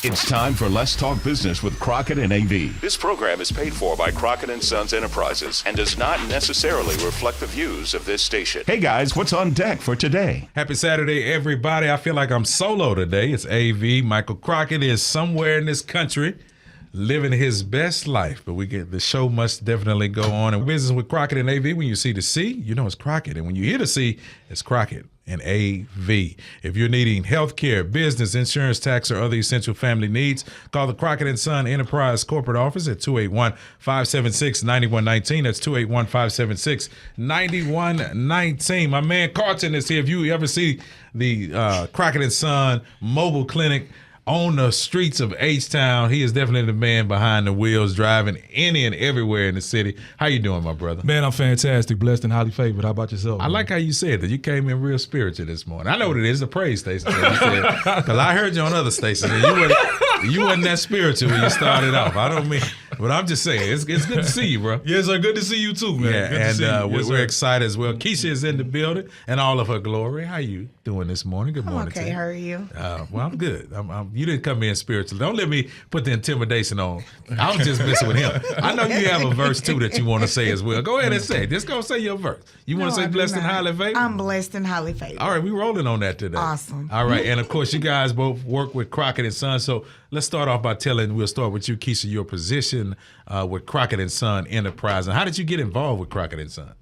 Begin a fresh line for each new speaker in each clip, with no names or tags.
It's time for Let's Talk Business with Crockett and AV. This program is paid for by Crockett & Sons Enterprises and does not necessarily reflect the views of this station. Hey guys, what's on deck for today?
Happy Saturday, everybody. I feel like I'm solo today. It's AV. Michael Crockett is somewhere in this country living his best life, but the show must definitely go on. And business with Crockett and AV, when you see the C, you know it's Crockett. And when you hear the C, it's Crockett and AV. If you're needing healthcare, business, insurance, tax, or other essential family needs, call the Crockett & Son Enterprise corporate office at 281-576-9119. That's 281-576-9119. My man Carlton is here. If you ever see the Crockett & Son mobile clinic on the streets of H-Town, he is definitely the man behind the wheels, driving any and everywhere in the city. How you doing, my brother?
Man, I'm fantastic, blessed and highly favored. How about yourself?
I like how you said that. You came in real spiritual this morning. I know what it is, the praise station. Because I heard you on other stations, and you wasn't that spiritual when you started off. I don't mean, but I'm just saying, it's good to see you, bro.
Yes, sir. Good to see you too, man.
Yeah,
good to see you.
We're excited as well. Kisha is in the building and all of her glory. How you doing this morning? Good morning.
Okay, how are you?
Well, I'm good. You didn't come in spiritual. Don't let me put the intimidation on. I was just messing with him. I know you have a verse too that you want to say as well. Go ahead and say it. Just go say your verse. You want to say blessed and highly favored?
I'm blessed and highly favored.
All right, we're rolling on that today.
Awesome.
All right, and of course you guys both work with Crockett & Son. So let's start off by we'll start with you, Kisha, your position with Crockett & Son Enterprise. And how did you get involved with Crockett & Son?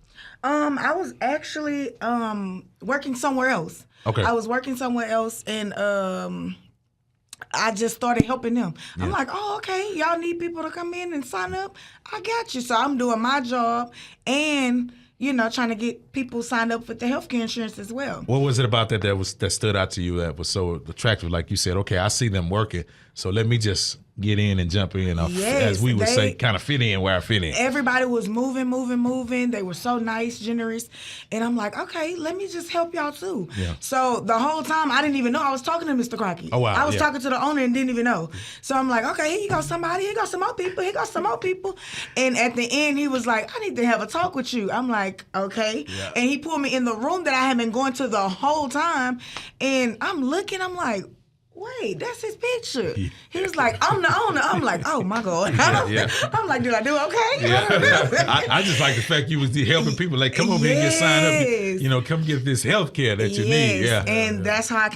I was actually working somewhere else.
Okay.
I was working somewhere else, and I just started helping them.
Yeah.
I'm like, oh, okay, y'all need people to come in and sign up? I got you. So I'm doing my job and, trying to get people signed up with the healthcare insurance as well.
What was it about that stood out to you that was so attractive? Like you said, okay, I see them working, so let me just get in and jump in, as we would say, kind of fit in where I fit in.
Everybody was moving. They were so nice, generous. And I'm like, okay, let me just help y'all too.
Yeah.
So the whole time, I didn't even know I was talking to Mr. Crockett.
Oh, wow.
I was talking to the owner and didn't even know. So I'm like, okay, here you go somebody. Here goes some more people. Here goes some more people. And at the end, he was like, I need to have a talk with you. I'm like, okay.
Yeah.
And he pulled me in the room that I had been going to the whole time. And I'm looking, I'm like, wait, that's his picture. Yeah. He was like, I'm the owner. I'm like, oh my God.
Yeah.
I'm like, did I do okay?
Yeah. I just like the fact you was helping people. Like, come over here and get signed up. Come get this health care that you need. Yeah.
And that's how I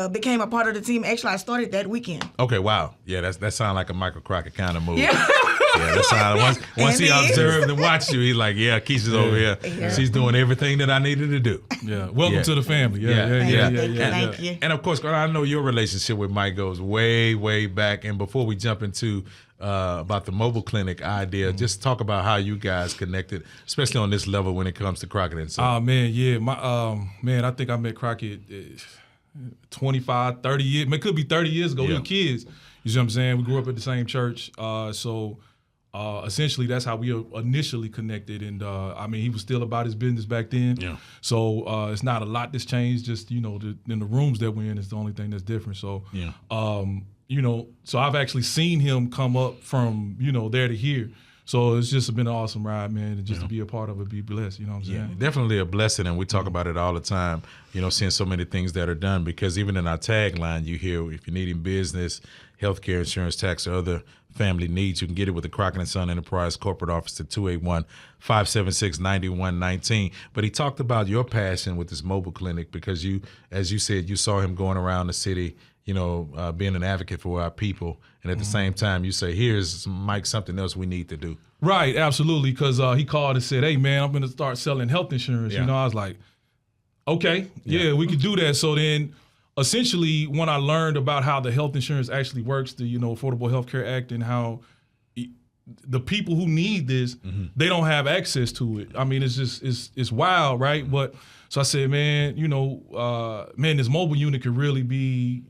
became a part of the team. Actually, I started that weekend.
Okay, wow. Yeah, that sounds like a Michael Crockett kind of move.
Yeah.
Yeah, that's how once he observed and watched you, he's like, yeah, Kisha's over here. Yeah. She's doing everything that I needed to do.
Yeah. Welcome to the family.
Thank you.
And of course, I know your relationship with Mike goes way, way back. And before we jump into about the mobile clinic idea, just talk about how you guys connected, especially on this level when it comes to Crockett & Son.
Oh, man, yeah. I think I met Crockett 25, 30 years. It could be 30 years ago. We were kids. You see what I'm saying? We grew up at the same church. Essentially, that's how we initially connected. And, he was still about his business back then.
Yeah.
So it's not a lot that's changed. Just, in the rooms that we're in is the only thing that's different. So,
yeah.
So I've actually seen him come up from, there to here. So it's just been an awesome ride, man, and just to be a part of it, be blessed, you know what I'm saying?
Definitely a blessing, and we talk about it all the time, seeing so many things that are done, because even in our tagline, you hear if you're needing business, healthcare, insurance, tax, or other family needs, you can get it with the Crockett & Son Enterprise corporate office at 281-576-9119. But he talked about your passion with this mobile clinic because you, as you said, you saw him going around the city, being an advocate for our people. And at the same time, you say, here's, Mike, something else we need to do.
Right, absolutely, because he called and said, hey, man, I'm going to start selling health insurance.
Yeah.
I was like, okay, we could do that. So then essentially when I learned about how the health insurance actually works, the Affordable Health Care Act, and how the people who need this, they don't have access to it. I mean, it's just, it's wild, right? But so I said, man, this mobile unit could really be,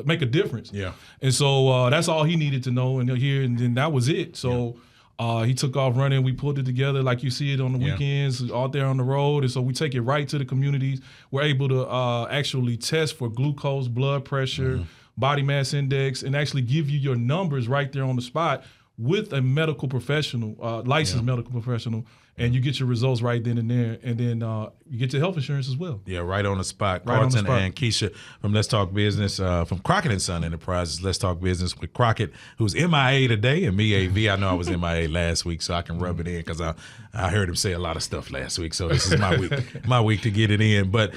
make a difference.
Yeah.
And so that's all he needed to know, and then that was it. So he took off running. We pulled it together like you see it on the weekends, out there on the road. And so we take it right to the communities. We're able to actually test for glucose, blood pressure, body mass index, and actually give you your numbers right there on the spot with a medical professional, licensed medical professional. and you get your results right then and there, and then you get your health insurance as well.
Yeah, right on the spot.
Right on the
Charleton
spot.
and Kisha from Let's Talk Business, from Crockett and Son Enterprises. Let's Talk Business with Crockett, who's MIA today, and me, AV. I know I was MIA last week, so I can rub it in because I heard him say a lot of stuff last week. So this is my week to get it in. But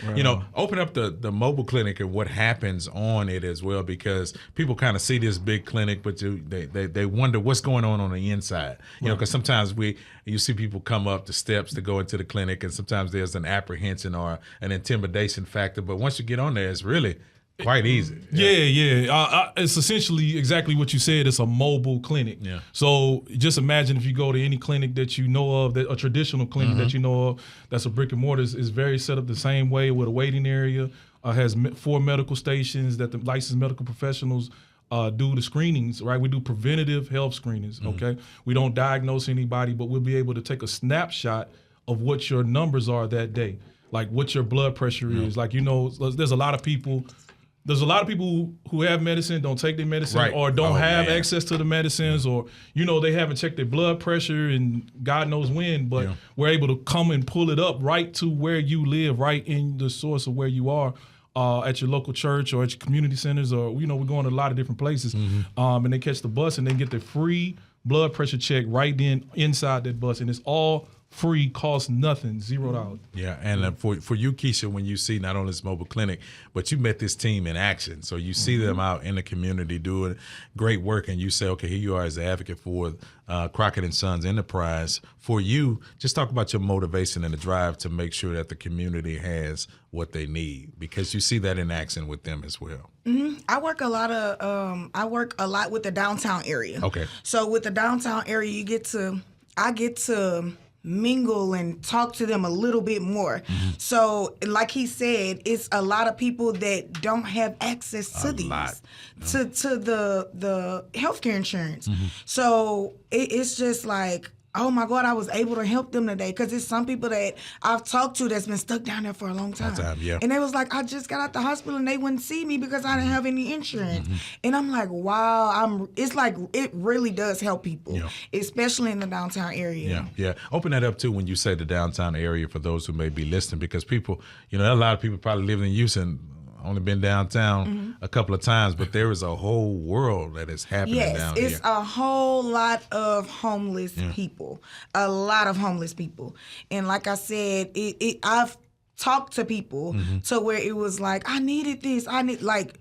open up the mobile clinic and what happens on it as well, because people kind of see this big clinic, but they wonder what's going on the inside. You know, because sometimes you see people come up the steps to go into the clinic, and sometimes there's an apprehension or an intimidation factor. But once you get on there, it's really quite easy.
Yeah. It's essentially exactly what you said. It's a mobile clinic.
Yeah.
So just imagine if you go to any clinic that you know of, a traditional clinic that you know of, that's a brick and mortar, is very set up the same way with a waiting area, has 4 medical stations that the licensed medical professionals do the screenings, right? We do preventative health screenings, okay? We don't diagnose anybody, but we'll be able to take a snapshot of what your numbers are that day, like what your blood pressure is. Like, there's a lot of people who have medicine, don't take their medicine, or don't have access to the medicines, or, they haven't checked their blood pressure and God knows when, but we're able to come and pull it up right to where you live, right in the source of where you are. At your local church or at your community centers, or we're going to a lot of different places, and they catch the bus and they get the free blood pressure check right then inside that bus, and it's all free, costs nothing, $0.
Yeah, and for you, Kisha, when you see not only this mobile clinic, but you met this team in action, so you see them out in the community doing great work, and you say, okay, here you are as the advocate for Crockett and Sons Enterprise. For you, just talk about your motivation and the drive to make sure that the community has what they need, because you see that in action with them as well.
I work a lot with the downtown area.
Okay.
So with the downtown area, I get to mingle and talk to them a little bit more. So like he said, it's a lot of people that don't have access to to the healthcare insurance. So it's just like, oh my God, I was able to help them today, because it's some people that I've talked to that's been stuck down there for a long time. And they was like, I just got out the hospital and they wouldn't see me because I didn't have any insurance. And I'm like, wow, it's like, it really does help people, especially in the downtown area.
Yeah. Open that up too when you say the downtown area for those who may be listening, because people, a lot of people probably live in Houston, only been downtown a couple of times, but there is a whole world that is happening down here.
Yes, it's a whole lot of homeless people, a lot of homeless people. And like I said, I've talked to people to where it was like, I needed this. I need like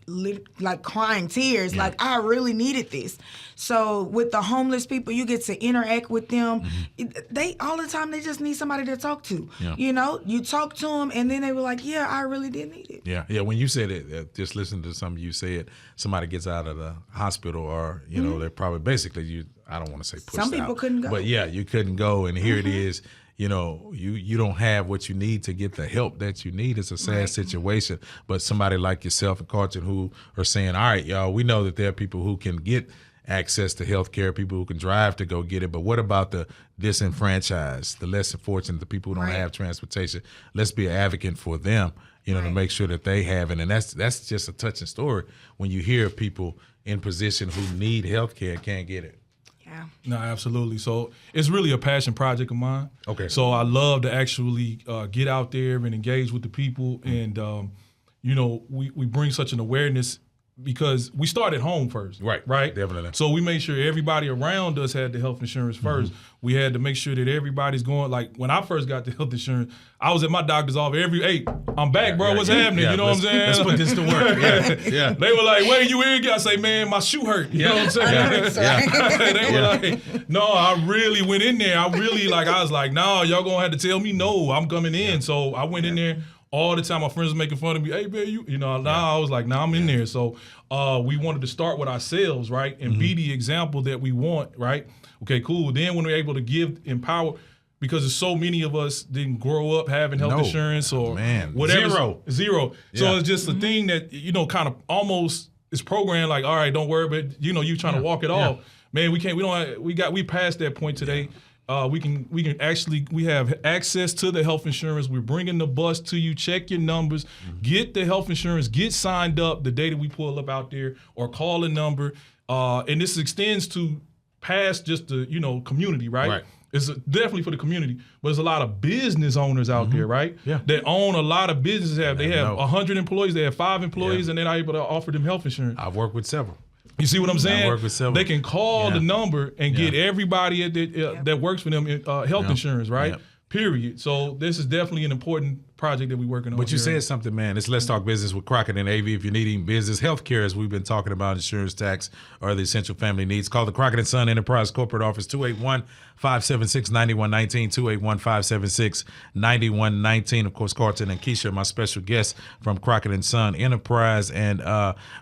crying tears. Like, I really needed this. So with the homeless people, you get to interact with them. They all the time, they just need somebody to talk to. You talk to them and then they were like, yeah, I really did need it.
Yeah. When you said it, just listen to something you said, somebody gets out of the hospital, or, they're probably basically, I don't want to say pushed out.
Some people couldn't go.
But yeah, you couldn't go, and here it is. You don't have what you need to get the help that you need. It's a sad situation. But somebody like yourself and Carlton who are saying, all right, y'all, we know that there are people who can get access to health care, people who can drive to go get it. But what about the disenfranchised, the less fortunate, the people who don't have transportation? Let's be an advocate for them, to make sure that they have it. And that's just a touching story when you hear people in position who need health care and can't get it.
Yeah.
No, absolutely. So it's really a passion project of mine.
Okay.
So I love to actually get out there and engage with the people, and we bring such an awareness because we start at home first.
Right. Definitely.
So we made sure everybody around us had the health insurance first. We had to make sure that everybody's going. Like when I first got the health insurance, I was at my doctor's office hey, I'm back, bro. What's happening? You know what I'm saying?
Let's put this to work. Yeah.
They were like, where you in? I say, man, my shoe hurt. You know what I'm saying? They were like, no, I really went in there. I was like, no, y'all gonna have to tell me no, I'm coming in. So I went in there. All the time, my friends were making fun of me. Hey, man, I was like, I'm in there. So we wanted to start with ourselves, right, and be the example that we want, right? Okay, cool. Then when we're able to empower, because there's so many of us didn't grow up having health insurance or whatever. Zero. So it's just a thing that, kind of almost is programmed like, all right, don't worry, but you trying to walk it off. Man, we passed that point today. We have access to the health insurance. We're bringing the bus to you. Check your numbers, get the health insurance, get signed up the day that we pull up out there, or call a number. And this extends to past just the, community, right?
Right.
It's definitely for the community, but there's a lot of business owners out there, right?
Yeah.
That own a lot of businesses. They have 100 employees, they have 5 employees, and they're not able to offer them health insurance.
I've worked with several.
You see what I'm saying?
I work with several.
They can call the number and get everybody that works for them health insurance, right?
Yep.
Period. So this is definitely an important project that we're working on.
But you
here.
said something, man. It's Let's Talk Business with Crockett and AV. If you're needing business healthcare, as we've been talking about, insurance, tax, or the essential family needs, call the Crockett & Son Enterprise Corporate Office, 281-576-9119, 281-576-9119. Of course, Charleton and Kisha, my special guests from Crockett & Son Enterprise. And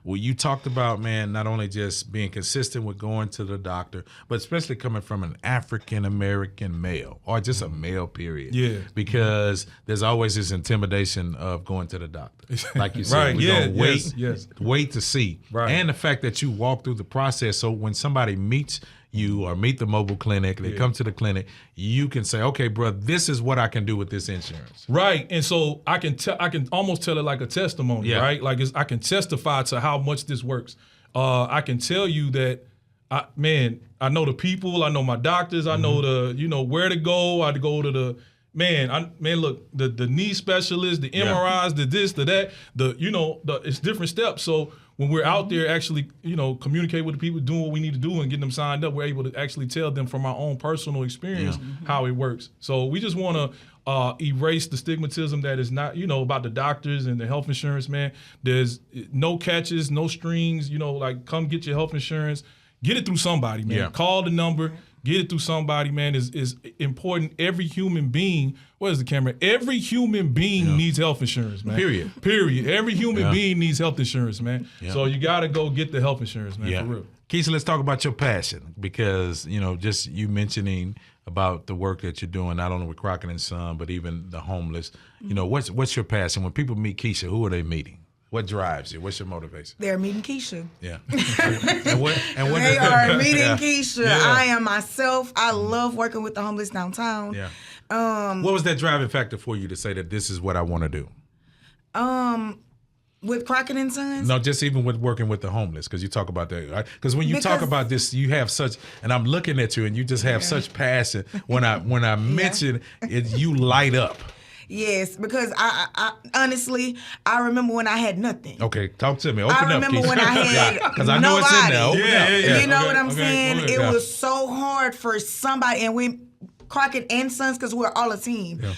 you talked about, man, not only just being consistent with going to the doctor, but especially coming from an African-American male, or just a male, period.
Yeah.
Because there's always this intimidation of going to the doctor. Like you said,
Right,
we're
yeah,
going to wait,
yes.
wait to see.
Right.
And the fact that you walk through the process, so when somebody meets you or meet the mobile clinic, they come to the clinic, you can say, okay, bro, this is what I can do with this insurance.
Right, and so I can almost tell it like a testimony, right? Like I can testify to how much this works. I can tell you that, I know the people, I know my doctors, I know where to go. I go to the look, the knee specialist, the MRIs, the this, the that, it's different steps. So when we're out there actually, communicate with the people, doing what we need to do and getting them signed up, we're able to actually tell them from our own personal experience how it works. So we just want to erase the stigmatism that is not, about the doctors and the health insurance, man. There's no catches, no strings, like come get your health insurance. Get it through somebody, man.
Yeah.
Call the number. Get it through somebody, man, is important. Every human being, where's the camera? Every human being needs health insurance, man. Period. Every human being needs health insurance, man. Yeah. So you got to go get the health insurance, man, for real.
Kisha, let's talk about your passion, because, just you mentioning about the work that you're doing, not only with Crockett & Son, but even the homeless. What's your passion? When people meet Kisha, who are they meeting? What drives you? What's your motivation?
They're meeting Kisha.
Yeah.
They are meeting Kisha.
Yeah.
I am myself. I love working with the homeless downtown.
Yeah. What was that driving factor for you to say that this is what I want to do?
With Crockett & Sons?
No, just even with working with the homeless, because you talk about that. Because when you talk about this, you have such, and I'm looking at you, and you just have such passion. When I mention it, you light up.
Yes, because I honestly, I remember when I had nothing.
Okay, talk to me. Open up,
I remember when I had
because I know it's in there. Open up.
You know what I'm saying? It was so hard for somebody, and we Crockett & Sons, because we're all a team. Yeah.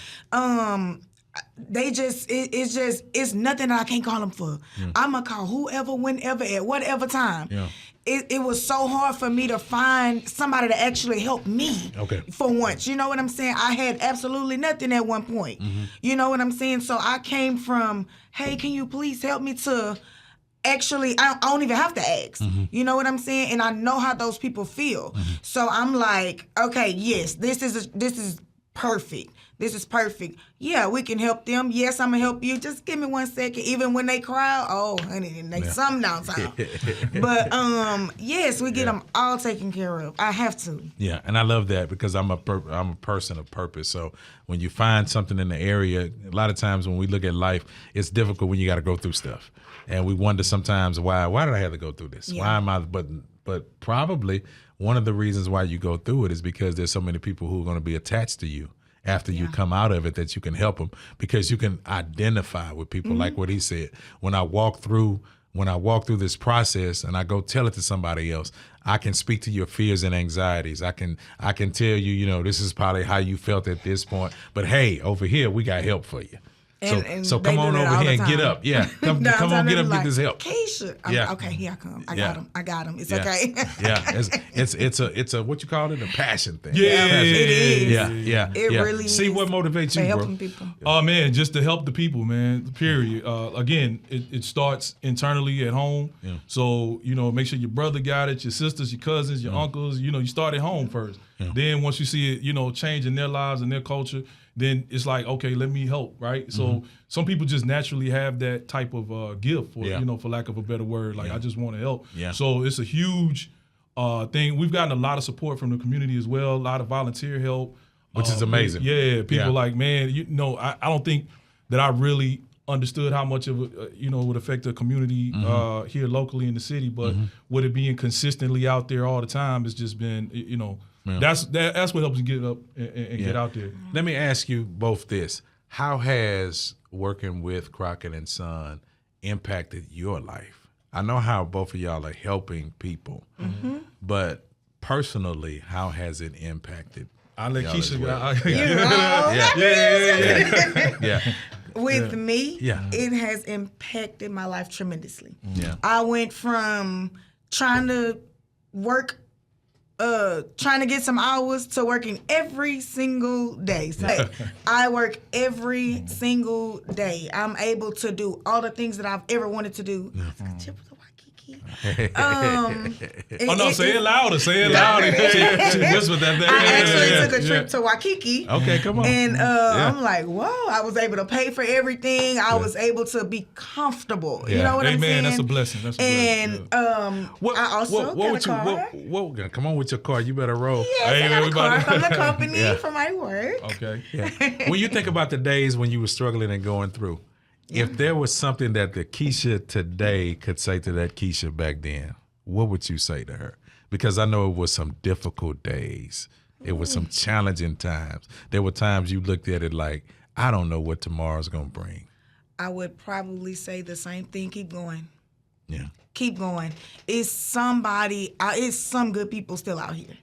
It's nothing that I can't call them for. I'm gonna call whoever, whenever, at whatever time. Yeah. It was so hard for me to find somebody to actually help me for once. You know what I'm saying? I had absolutely nothing at one point. You know what I'm saying? So I came from, hey, can you please help me, to actually, I don't even have to ask. You know what I'm saying? And I know how those people feel. So I'm like, okay, yes, this is perfect. This is perfect. Yeah, we can help them. Yes, I'm going to help you. Just give me 1 second. Even when they cry, oh, honey, they some downtown. But, yes, we get them all taken care of. I have to.
Yeah, and I love that, because I'm a person of purpose. So when you find something in the area, a lot of times when we look at life, it's difficult when you got to go through stuff. And we wonder sometimes, why did I have to go through this? Yeah. Why am I, but probably one of the reasons why you go through it is because there's so many people who are going to be attached to you after you come out of it, that you can help them, because you can identify with people, like what he said. When I walk through this process and I go tell it to somebody else, I can speak to your fears and anxieties. I can tell you, this is probably how you felt at this point, but hey, over here we got help for you. So come on over here and get up. Yeah, come on, get up, get this help.
Keisha. Okay, here I come. I got him. It's okay.
It's a what you call it, a passion thing.
Yeah,
it is.
Yeah.
It really is.
See what motivates you,
helping
bro.
people.
Oh man, just to help the people, man. Period. Again, it starts internally at home. Yeah. So make sure your brother got it, your sisters, your cousins, your uncles. You start at home first. Yeah. Then once you see it, change in their lives and their culture, then it's like, okay, let me help, right? So some people just naturally have that type of gift, for lack of a better word. Like, I just want to help. Yeah. So it's a huge thing. We've gotten a lot of support from the community as well, a lot of volunteer help.
Which is amazing.
Yeah, people like, man, I don't think that I really understood how much of it would affect the community here locally in the city. But with it being consistently out there all the time, it's just been that's what helps you get up and get out there.
Let me ask you both this: how has working with Crockett and Son impacted your life? I know how both of y'all are helping people, but personally, how has it impacted?
I'll let Kisha go.
With me, it has impacted my life tremendously. I went from trying to work, trying to get some hours to working every single day. So I work every single day. I'm able to do all the things that I've ever wanted to do.
Say it louder. Say it louder. She whispered that thing.
I actually took a trip to Waikiki.
Okay, come on.
And I'm like, whoa, I was able to pay for everything. I was able to be comfortable. You know what I'm saying?
That's a blessing. That's a blessing.
I also got a car.
Come on with your car. You better roll.
Yes, I got a car from the company for my work.
Okay.
When you think about the days when you were struggling and going through, if there was something that the Kisha today could say to that Kisha back then, what would you say to her? Because I know it was some difficult days. It was some challenging times. There were times you looked at it like, I don't know what tomorrow's going to bring.
I would probably say the same thing. Keep going.
Yeah.
Keep going. It's some good people still out here.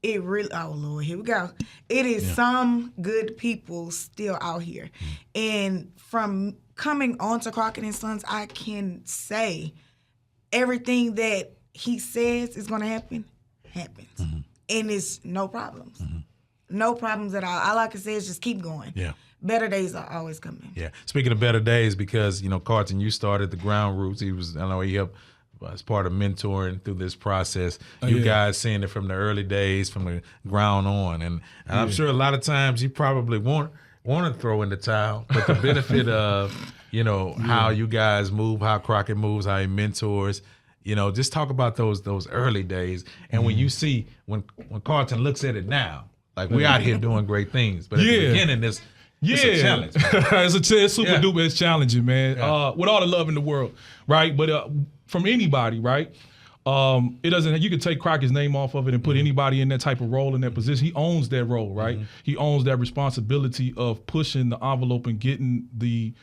It really, oh Lord, here we go. It is some good people still out here. And from coming on to Crockett and Sons, I can say everything that he says is going to happen, happens. And it's no problems. No problems at all. All I can say is just keep going.
Yeah.
Better days are always coming.
Yeah. Speaking of better days, because, Carlton, you started the Ground Roots. He helped as part of mentoring through this process. You guys seeing it from the early days, from the ground on. And I'm sure a lot of times you probably want to throw in the towel, but the benefit of, how you guys move, how Crockett moves, how he mentors, just talk about those early days. And when you see, when Carlton looks at it now, like we out here doing great things, but at the beginning, it's a challenge.
It's super duper. It's challenging, man. With all the love in the world, right? But from anybody, right? It doesn't. You can take Crockett's name off of it and put anybody in that type of role, in that position. He owns that role, right? He owns that responsibility of pushing the envelope and getting the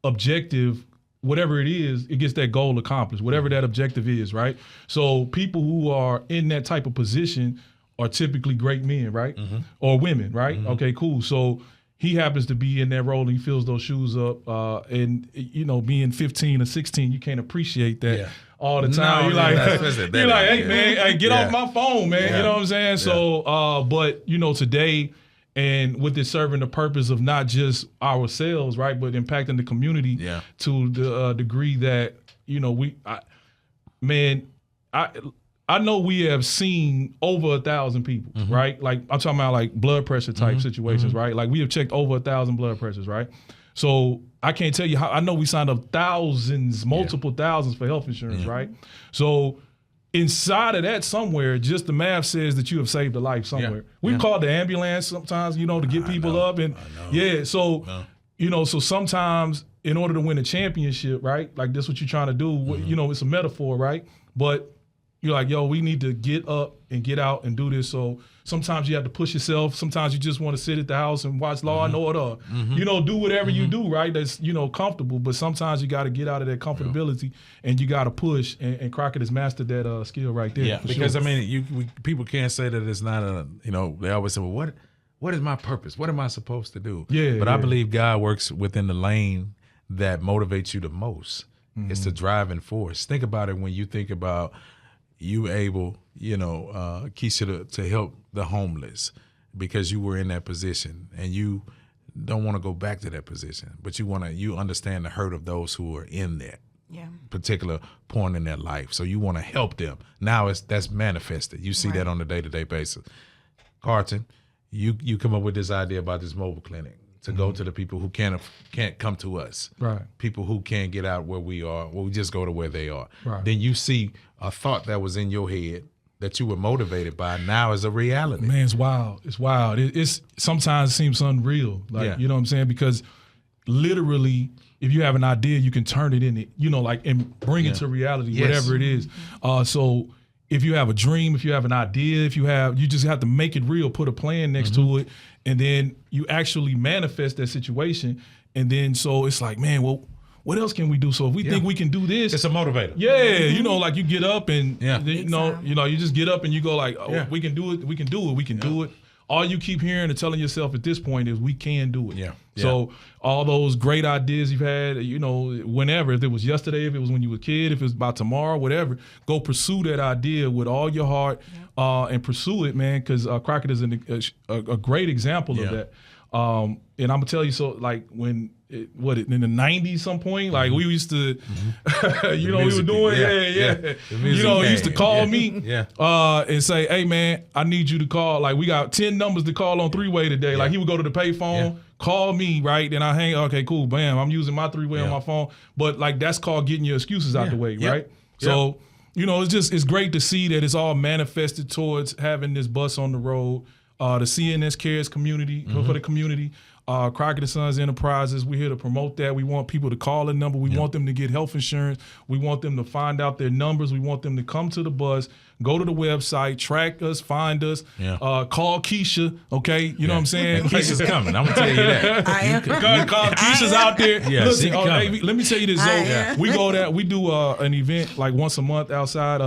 objective, whatever it is, it gets that goal accomplished, whatever that objective is, right? So people who are in that type of position are typically great men, right? Or women, right? Okay, cool. So he happens to be in that role and he fills those shoes up. And, being 15 or 16, you can't appreciate that all the time.
No,
you're like, hey, man, hey, get off my phone, man. You know what I'm saying?
Yeah.
So, but, today, and with it serving the purpose of not just ourselves, right, but impacting the community to the degree that, I know we have seen over 1,000 people, right? Like I'm talking about like blood pressure type situations, right? Like we have checked over 1,000 blood pressures, right? So I can't tell you how. I know we signed up multiple thousands for health insurance, right? So inside of that somewhere, just the math says that you have saved a life somewhere. We've called the ambulance sometimes, to get people up, and so so sometimes in order to win a championship, right? Like this, what you're trying to do, it's a metaphor, right? But you're like, yo, we need to get up and get out and do this. So sometimes you have to push yourself. Sometimes you just want to sit at the house and watch Law and Order. Do whatever you do, right? That's, comfortable. But sometimes you got to get out of that comfortability and you got to push. And Crockett has mastered that skill right there.
Yeah, because, people can't say that it's not they always say, well, what is my purpose? What am I supposed to do? But I believe God works within the lane that motivates you the most. It's the driving force. Think about it when you think about you able, Kisha, to help the homeless because you were in that position and you don't want to go back to that position, but you understand the hurt of those who are in that particular point in their life. So you want to help them. Now that's manifested. You see that on a day-to-day basis. Carlton, you come up with this idea about this mobile clinic to go to the people who can't come to us. Right. People who can't get out where we are. Well, we just go to where they are. Right. Then you see a thought that was in your head that you were motivated by now is a reality.
Man, it's wild. It's wild. It's sometimes it seems unreal. Like, you know what I'm saying? Because literally, if you have an idea, you can turn it into, and bring it to reality, whatever it is. So if you have a dream, if you have an idea, you just have to make it real, put a plan next to it, and then you actually manifest that situation. And then so it's like, man, well, what else can we do? So if we think we can do this,
it's a motivator.
Yeah, like you get up and you just get up and you go like, we can do it, we can do it, we can do it. All you keep hearing and telling yourself at this point is we can do it. So all those great ideas you've had, whenever, if it was yesterday, if it was when you were a kid, if it was about tomorrow, whatever, go pursue that idea with all your heart and pursue it, man, because Crockett is a great example of that. And I'm gonna tell you, so like when in the 90s, some point, like we used to, we were doing, he used to call me and say, hey man, I need you to call. Like we got 10 numbers to call on three-way today. Like he would go to the pay phone, call me, right? Then I hang. Okay, cool, bam. I'm using my three-way on my phone, but like that's called getting your excuses out the way, right? So it's great to see that it's all manifested towards having this bus on the road. The CNS Cares community, for the community, Crockett and Sons Enterprises, we're here to promote that. We want people to call a number. We want them to get health insurance. We want them to find out their numbers. We want them to come to the bus, go to the website, track us, find us, call Kisha, okay? You know what I'm saying?
Kisha's coming. I'm going to tell you that.
I am.
Call Kisha's out there. Listen,
coming.
let me tell you this, we go there, we do an event like once a month outside.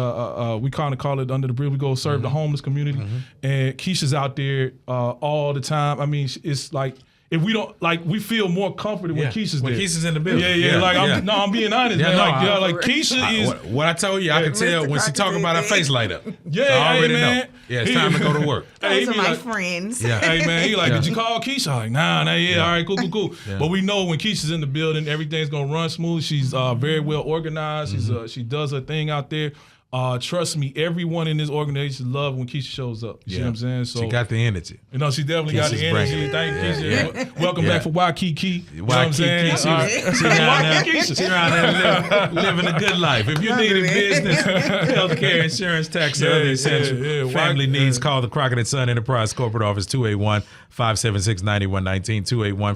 We kind of call it Under the Bridge. We go serve the homeless community. And Kisha's out there all the time. I mean, it's like, if we don't, like, we feel more comforted when Keisha's there.
When Keisha's in the building.
I'm being honest, man. Like Kisha is.
What I told you, I can tell when she talking about her face light up.
Yeah,
so I already
man.
know. Yeah, it's time to go to work.
Those are my friends.
Yeah.
Hey, man, he like, did you call Kisha? I'm like, nah, all right, cool. But we know when Keisha's in the building, everything's going to run smooth. She's very well organized. She does her thing out there. Trust me, everyone in this organization love when Kisha shows up. You see what I'm saying? So
she got the energy.
She definitely got the energy. Thank you, Kisha. Welcome back for Waikiki. You know what I'm saying?
She around there living a good life. If you need a business, healthcare, insurance, tax, or other essential family needs, call the Crockett & Son Enterprise Corporate Office, 281-576-9119,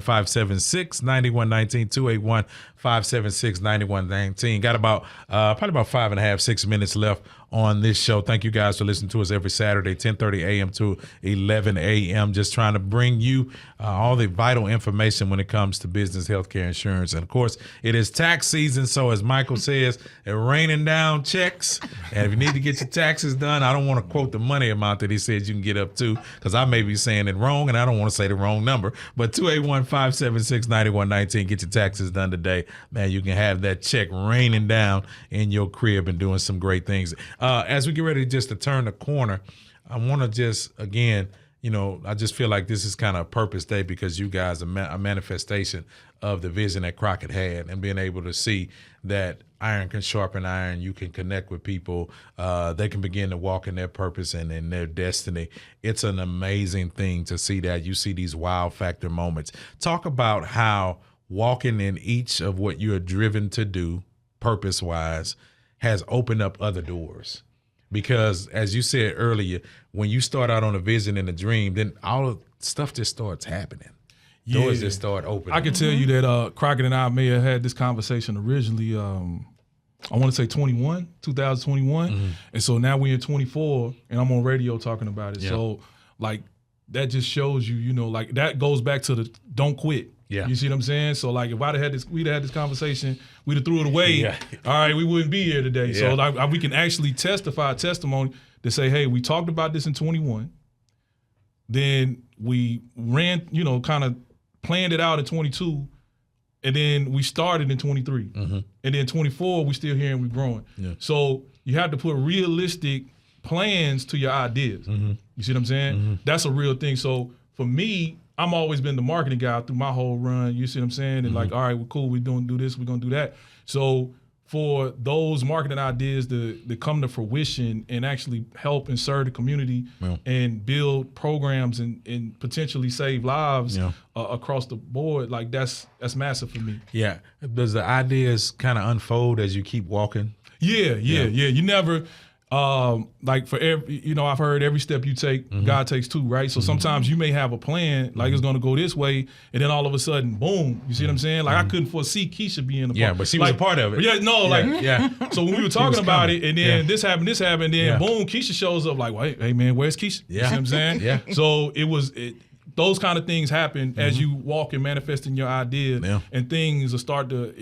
281-576-9119, 281-576-9119. Got about probably about 5.5, 6 minutes left on this show. Thank you guys for listening to us every Saturday, 10:30 a.m. to 11 a.m. Just trying to bring you all the vital information when it comes to business, healthcare, insurance. And of course, it is tax season. So as Michael says, they're raining down checks. And if you need to get your taxes done, I don't want to quote the money amount that he says you can get up to, because I may be saying it wrong and I don't want to say the wrong number. But 281-576-9119, get your taxes done today. Man, you can have that check raining down in your crib and doing some great things. As we get ready just to turn the corner, I want to just, again, I just feel like this is kind of a purpose day, because you guys are a manifestation of the vision that Crockett had, and being able to see that iron can sharpen iron. You can connect with people. They can begin to walk in their purpose and in their destiny. It's an amazing thing to see that. You see these wow factor moments. Talk about how walking in each of what you're driven to do, purpose-wise, has opened up other doors. Because as you said earlier, when you start out on a vision and a dream, then all of stuff just starts happening. Doors just start opening.
I can tell you that Crockett and I may have had this conversation originally, I want to say 2021. And so now we're in 24 and I'm on radio talking about it. Yeah. So like that just shows you, like that goes back to the don't quit. Yeah. You see what I'm saying? So like if we'd have had this conversation, we'd have threw it away. Yeah. All right, we wouldn't be here today. Yeah. So like we can actually testify a testimony to say, hey, we talked about this in 21. Then we ran, kind of planned it out in 22. And then we started in 23. And then 24, we still here and we're growing. Yeah. So you have to put realistic plans to your ideas. You see what I'm saying? That's a real thing. So for me, I'm always been the marketing guy through my whole run. You see what I'm saying? And like, all right, we're cool. We're doing do this. We're gonna do that. So for those marketing ideas to come to fruition and actually help and serve the community and build programs and potentially save lives across the board, like that's massive for me.
Yeah. Does the ideas kind of unfold as you keep walking?
Yeah. You never. Like for every, I've heard every step you take, God takes two, right? So sometimes you may have a plan, like it's going to go this way, and then all of a sudden, boom, you see what I'm saying? Like I couldn't foresee Kisha being a part.
Yeah, but she was a part of it.
Yeah, no, so when we were talking about it, and then this happened, and then boom, Kisha shows up like, well, hey man, where's Kisha? You see what I'm saying?
Yeah.
So those kind of things happen as you walk and manifesting your idea, and things will start to,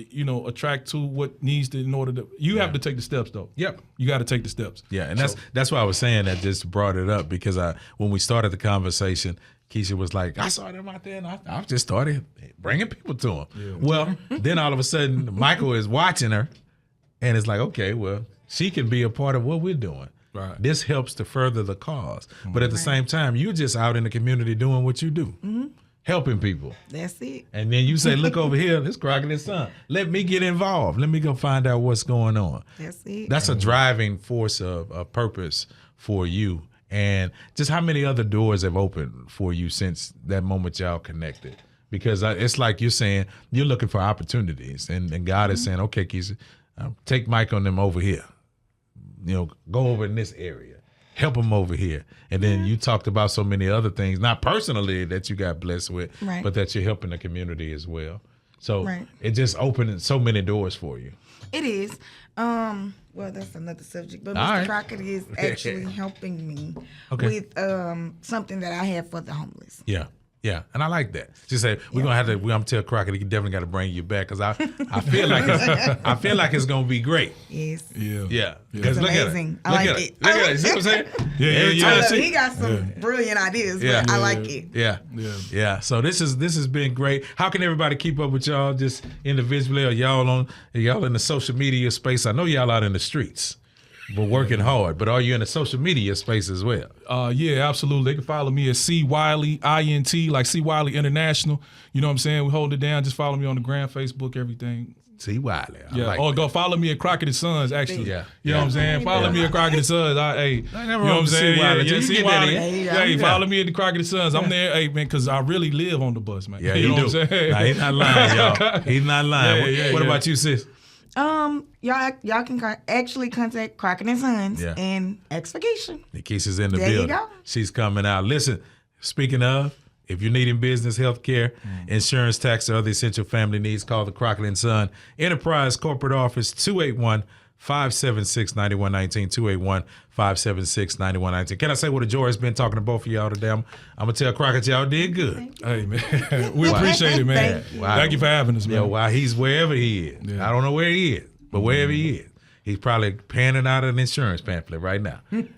attract to what needs to in order to. You have to take the steps though.
Yep,
you got to take the steps.
Yeah, and that's why I was saying that. Just brought it up because when we started the conversation, Kisha was like, I saw them out there, and I just started bringing people to them. Yeah. Well, then all of a sudden, Michael is watching her, and it's like, okay, well, she can be a part of what we're doing. Right. This helps to further the cause. But at the same time, you're just out in the community doing what you do, helping people.
That's it.
And then you say, look over here, this Crockett and Son. Let me get involved. Let me go find out what's going on.
That's it.
That's a driving force of purpose for you. And just how many other doors have opened for you since that moment y'all connected? Because it's like you're saying, you're looking for opportunities. And God is saying, okay, Kisha, take Mike on them over here. Go over in this area, help them over here. And then you talked about so many other things, not personally that you got blessed with, but that you're helping the community as well. So it just opened so many doors for you.
It is. Well, that's another subject. But Mr. Crockett is actually helping me with something that I have for the homeless.
Yeah. Yeah, and I like that. She said we're gonna tell Crockett he definitely got to bring you back because I feel like it's gonna be great.
Yes.
Yeah.
It's amazing. I like it.
Look at it. See what I'm saying?
Yeah. He got some brilliant ideas. But I like it.
Yeah. So this has been great. How can everybody keep up with y'all just individually, or y'all in the social media space? I know y'all out in the streets. But working hard. But are you in the social media space as well?
Yeah, absolutely. They can follow me at C Wiley, INT, like C Wiley International. You know what I'm saying? We hold it down. Just follow me on the gram, Facebook, everything.
C Wiley.
Go follow me at Crockett and Sons, actually.
Yeah.
You know what I'm saying? Follow me at Crockett and Sons. You know what I'm saying? C Wiley. Follow me at the Crockett and Sons. I'm there, man, because I really live on the bus, man.
Yeah,
you know
do.
What I'm saying?
Nah, he's not lying, y'all. He's not lying. What about you, sis?
Y'all can actually contact Crockett and Sons and ask for Kisha.
Kisha's in the
there
building.
You go.
She's coming out. Listen, speaking of, if you're needing business, health care, insurance, tax, or other essential family needs, call the Crockett and Son Enterprise Corporate Office 281-576-9119, 281-576-9119. Can I say what a joy has been talking to both of y'all today? I'm going to tell Crockett y'all did good.
Hey, man. We appreciate it, man. Thank you for having us, man.
Yeah, while he's wherever he is. Yeah. I don't know where he is, but wherever he is, he's probably panning out an insurance pamphlet right now.
That's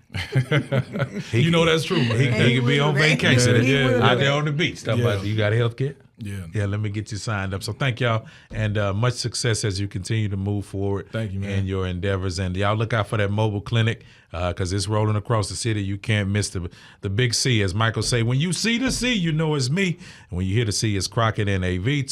true, man.
He could be on vacation out there on the beach.
About,
you got health care?
Yeah,
let me get you signed up. So thank y'all, and much success as you continue to move forward.
Thank you, man.
In your endeavors. And y'all look out for that mobile clinic because it's rolling across the city. You can't miss the big C, as Michael say. When you see the C, you know it's me. And when you hear the C, it's Crockett and AV,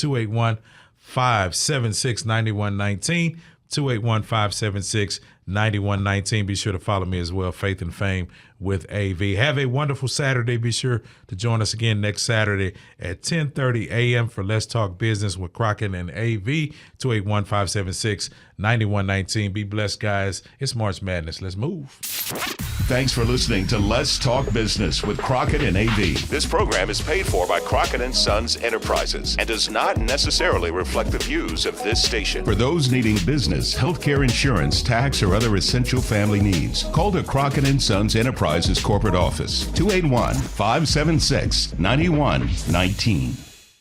281-576-9119, 281-576-9119. Be sure to follow me as well, Faith and Fame with AV. Have a wonderful Saturday. Be sure to join us again next Saturday at 10:30 a.m. for Let's Talk Business with Crockett and AV, 281-576-9119. Be blessed, guys. It's March Madness. Let's move.
Thanks for listening to Let's Talk Business with Crockett and AV. This program is paid for by Crockett and Sons Enterprises and does not necessarily reflect the views of this station. For those needing business, healthcare, insurance, tax, or other essential family needs, call the Crockett and Sons Enterprises corporate office, 281-576-9119.